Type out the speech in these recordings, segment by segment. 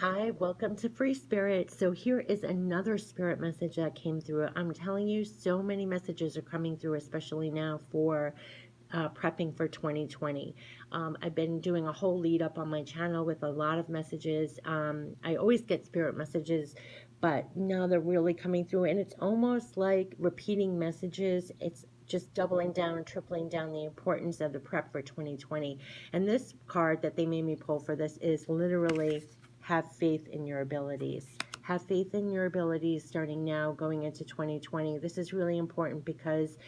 Hi, welcome to Free Spirit. So, here is another spirit message that came through. I'm telling you, so many messages are coming through, especially now for prepping for 2020. I've been doing a whole lead up on my channel with a lot of messages. I always get spirit messages, but now they're really coming through, and it's almost like repeating messages. It's just doubling down and tripling down the importance of the prep for 2020. And this card that they made me pull for this is literally have faith in your abilities. Have faith in your abilities starting now, going into 2020. This is really important because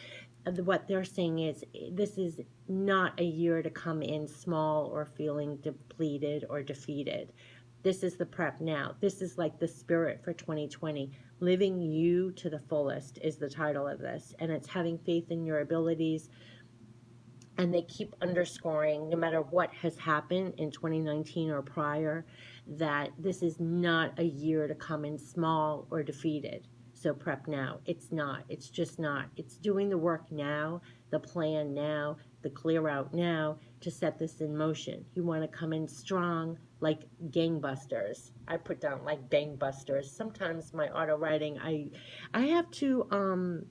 what they're saying is this is not a year to come in small or feeling depleted or defeated. This is the prep now. This is like the spirit for 2020. Living you to the fullest is the title of this. And it's having faith in your abilities. And they keep underscoring, no matter what has happened in 2019 or prior, that this is not a year to come in small or defeated. So prep now. It's not. It's just not. It's doing the work now, the plan now, the clear out now to set this in motion. You want to come in strong like gangbusters. I put down like gangbusters. Sometimes my auto writing, I have to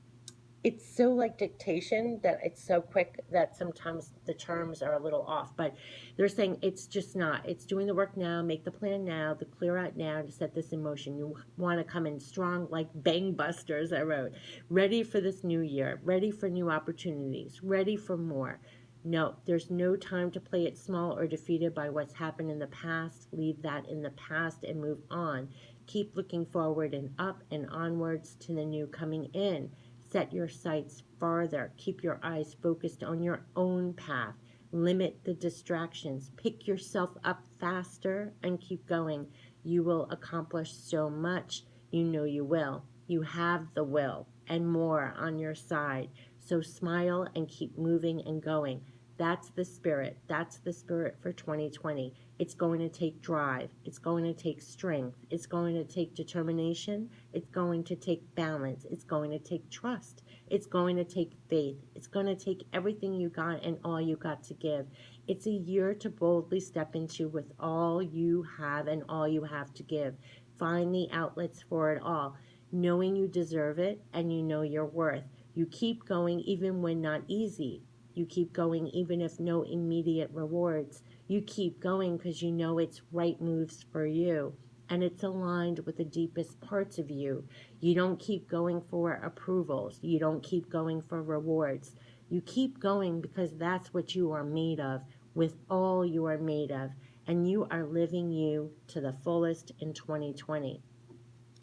it's so like dictation that it's so quick that sometimes the terms are a little off, but they're saying it's just not. It's doing the work now, make the plan now, the clear out now to set this in motion. You want to come in strong like bang busters, I wrote, ready for this new year, ready for new opportunities, ready for more. No, there's no time to play it small or defeated by what's happened in the past. Leave that in the past and move on. Keep looking forward and up and onwards to the new coming in. Set your sights farther. Keep your eyes focused on your own path. Limit the distractions. Pick yourself up faster and keep going. You will accomplish so much. You know you will. You have the will and more on your side. So smile and keep moving and going. That's the spirit. That's the spirit for 2020. It's going to take drive. It's going to take strength. It's going to take determination. It's going to take balance. It's going to take trust. It's going to take faith. It's going to take everything you got and all you got to give. It's a year to boldly step into with all you have and all you have to give. Find the outlets for it all, knowing you deserve it and you know your worth. You keep going even when not easy. You keep going even if no immediate rewards. You keep going because you know it's right moves for you and it's aligned with the deepest parts of you. You don't keep going for approvals. You don't keep going for rewards. You keep going because that's what you are made of, with all you are made of, and you are living you to the fullest in 2020.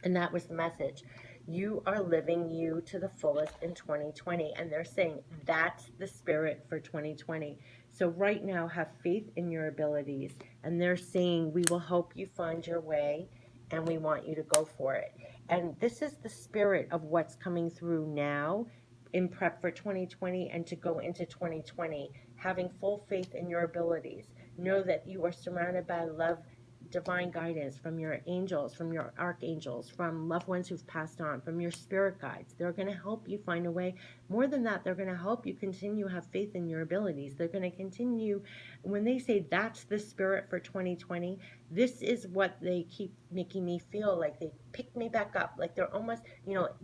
And that was the message. You are living you to the fullest in 2020. And they're saying that's the spirit for 2020. So right now, have faith in your abilities. And they're saying we will help you find your way and we want you to go for it. And this is the spirit of what's coming through now in prep for 2020 and to go into 2020, having full faith in your abilities. Know that you are surrounded by love, divine guidance from your angels, from your archangels, from loved ones who've passed on, from your spirit guides. They're going to help you find a way. More than that, they're going to help you continue to have faith in your abilities. They're going to continue. When they say that's the spirit for 2020, this is what they keep making me feel like. They pick me back up. Like they're almost,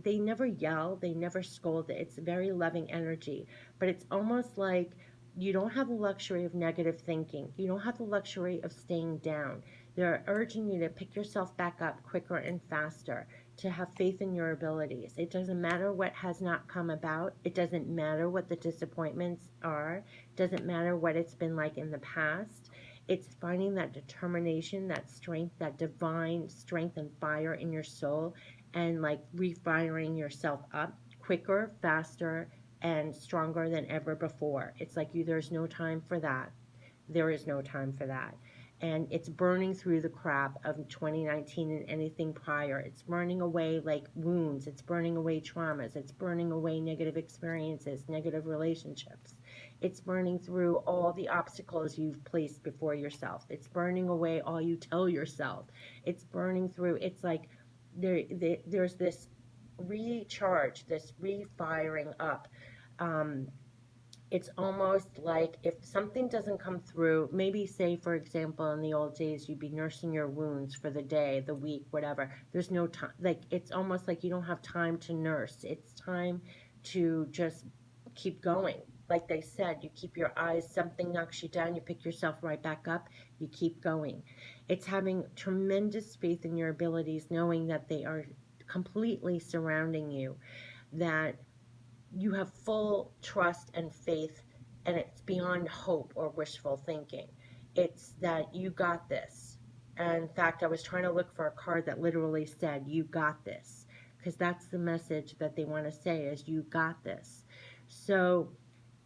they never yell, they never scold. It's very loving energy, but it's almost like you don't have the luxury of negative thinking. You don't have the luxury of staying down. They're urging you to pick yourself back up quicker and faster, to have faith in your abilities. It doesn't matter what has not come about. It doesn't matter what the disappointments are. It doesn't matter what it's been like in the past. It's finding that determination, that strength, that divine strength and fire in your soul, and like refiring yourself up quicker, faster, and stronger than ever before. It's like there's no time for that. There is no time for that. And it's burning through the crap of 2019 and anything prior. It's burning away like wounds. It's burning away traumas. It's burning away negative experiences, negative relationships. It's burning through all the obstacles you've placed before yourself. It's burning away all you tell yourself. It's burning through. It's like there's this recharge, this refiring up. It's almost like if something doesn't come through, maybe say, for example, in the old days, you'd be nursing your wounds for the day, the week, whatever. There's no time. Like, it's almost like you don't have time to nurse. It's time to just keep going. Like they said, you keep your eyes, something knocks you down, you pick yourself right back up, you keep going. It's having tremendous faith in your abilities, knowing that they are completely surrounding you, that you have full trust and faith, and it's beyond hope or wishful thinking. It's that you got this. And in fact, I was trying to look for a card that literally said, "You got this," because that's the message that they want to say is, "You got this." So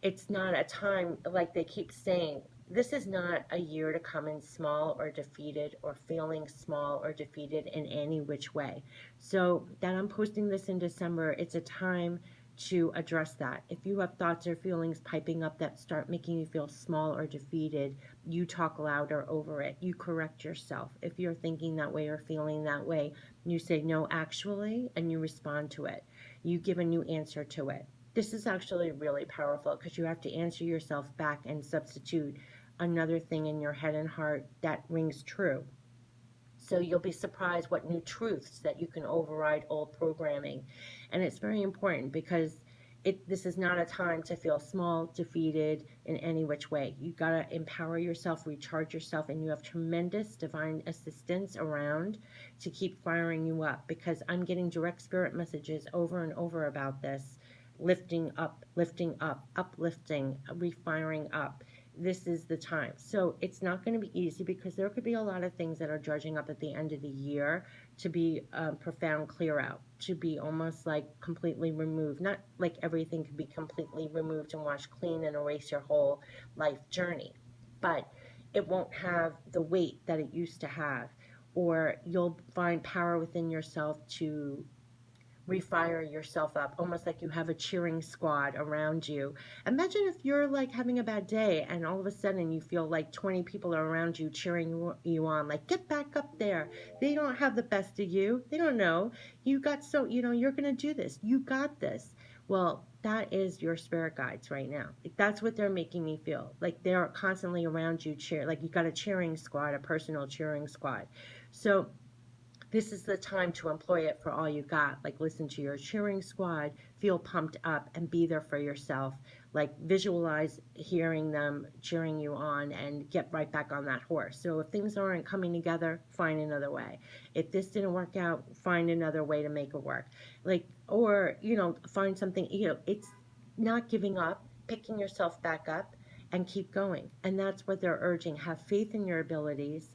it's not a time, like they keep saying, this is not a year to come in small or defeated or feeling small or defeated in any which way. So that I'm posting this in December, it's a time to address that. If you have thoughts or feelings piping up that start making you feel small or defeated, you talk louder over it. You correct yourself. If you're thinking that way or feeling that way, you say, "No, actually," and you respond to it. You give a new answer to it. This is actually really powerful because you have to answer yourself back and substitute another thing in your head and heart that rings true. So you'll be surprised what new truths that you can override old programming. And it's very important because this is not a time to feel small, defeated in any which way. You got to empower yourself, recharge yourself, and you have tremendous divine assistance around to keep firing you up, because I'm getting direct spirit messages over and over about this. Lifting up, uplifting, refiring up. This is the time. So it's not going to be easy because there could be a lot of things that are dredging up at the end of the year to be profound clear out, to be almost like completely removed. Not like everything could be completely removed and washed clean and erase your whole life journey, but it won't have the weight that it used to have, or you'll find power within yourself to refire yourself up, almost like you have a cheering squad around you. Imagine if you're like having a bad day and all of a sudden you feel like 20 people are around you cheering you on, like, "Get back up there." They don't have the best of you. They don't know. You got, so, you're going to do this. You got this. Well, that is your spirit guides right now. Like, that's what they're making me feel. Like they're constantly around you, like you got a cheering squad, a personal cheering squad. So this is the time to employ it for all you got. Like, listen to your cheering squad, feel pumped up, and be there for yourself. Like, visualize hearing them cheering you on and get right back on that horse. So if things aren't coming together, find another way. If this didn't work out, find another way to make it work. Like, or, find something, it's not giving up, picking yourself back up and keep going. And that's what they're urging. Have faith in your abilities.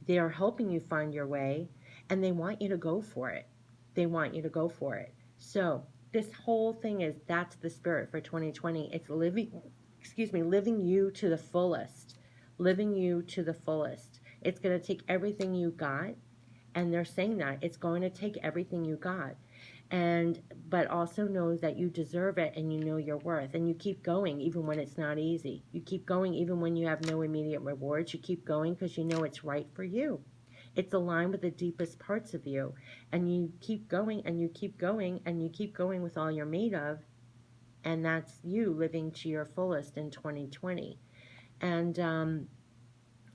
They are helping you find your way, and they want you to go for it. They want you to go for it. So, this whole thing is, that's the spirit for 2020. It's living you to the fullest. Living you to the fullest. It's going to take everything you got, and they're saying that it's going to take everything you got. And but also know that you deserve it, and you know your worth, and you keep going even when it's not easy. You keep going even when you have no immediate rewards. You keep going because you know it's right for you. It's aligned with the deepest parts of you, and you keep going and you keep going and you keep going with all you're made of, and that's you living to your fullest in 2020. And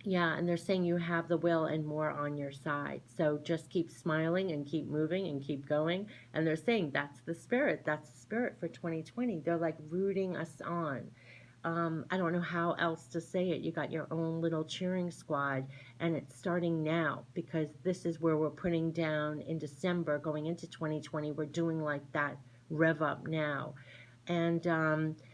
yeah, and they're saying you have the will and more on your side. So just keep smiling and keep moving and keep going. And they're saying that's the spirit. That's the spirit for 2020. They're like rooting us on. I don't know how else to say it. You got your own little cheering squad, and it's starting now, because this is where we're putting down in December going into 2020. We're doing like that rev up now. And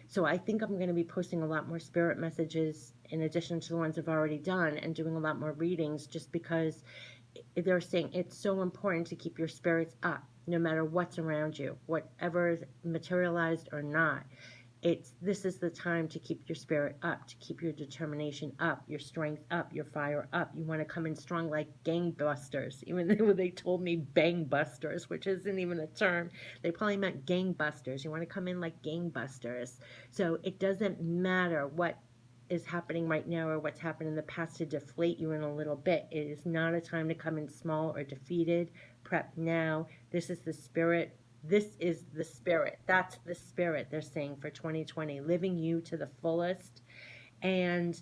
so I think I'm going to be posting a lot more spirit messages in addition to the ones I've already done, and doing a lot more readings, just because they're saying it's so important to keep your spirits up no matter what's around you, whatever is materialized or not. This is the time to keep your spirit up, to keep your determination up, your strength up, your fire up. You want to come in strong like gangbusters, even though they told me bangbusters, which isn't even a term. They probably meant gangbusters. You want to come in like gangbusters. So it doesn't matter what is happening right now or what's happened in the past to deflate you in a little bit. It is not a time to come in small or defeated. Prep now. This is the spirit This is the spirit. That's the spirit they're saying for 2020, living you to the fullest. And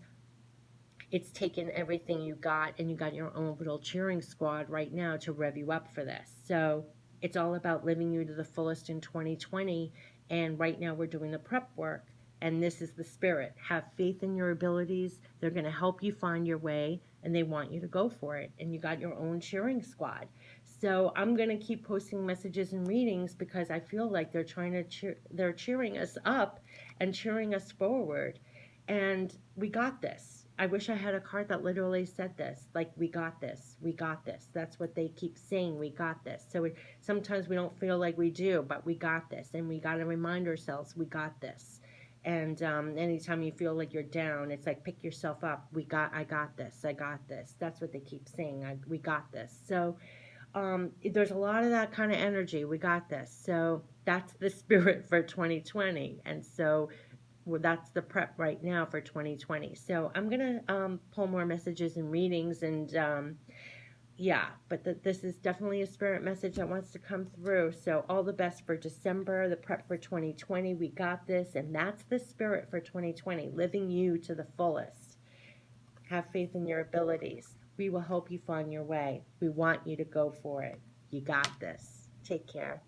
it's taken everything you got, and you got your own little cheering squad right now to rev you up for this. So it's all about living you to the fullest in 2020. And right now we're doing the prep work. And this is the spirit. Have faith in your abilities. They're going to help you find your way, and they want you to go for it. And you got your own cheering squad. So I'm going to keep posting messages and readings because I feel like they're trying to they're cheering us up and cheering us forward. And we got this. I wish I had a card that literally said this, like, we got this, we got this. That's what they keep saying, we got this. So sometimes we don't feel like we do, but we got this. And we got to remind ourselves, we got this. And anytime you feel like you're down, it's like, pick yourself up. I got this, I got this. That's what they keep saying, we got this. So there's a lot of that kind of energy. We got this. So that's the spirit for 2020. And so well, that's the prep right now for 2020. So I'm going to pull more messages and readings. And yeah, but this is definitely a spirit message that wants to come through. So all the best for December, the prep for 2020. We got this. And that's the spirit for 2020, living you to the fullest. Have faith in your abilities. We will help you find your way. We want you to go for it. You got this. Take care.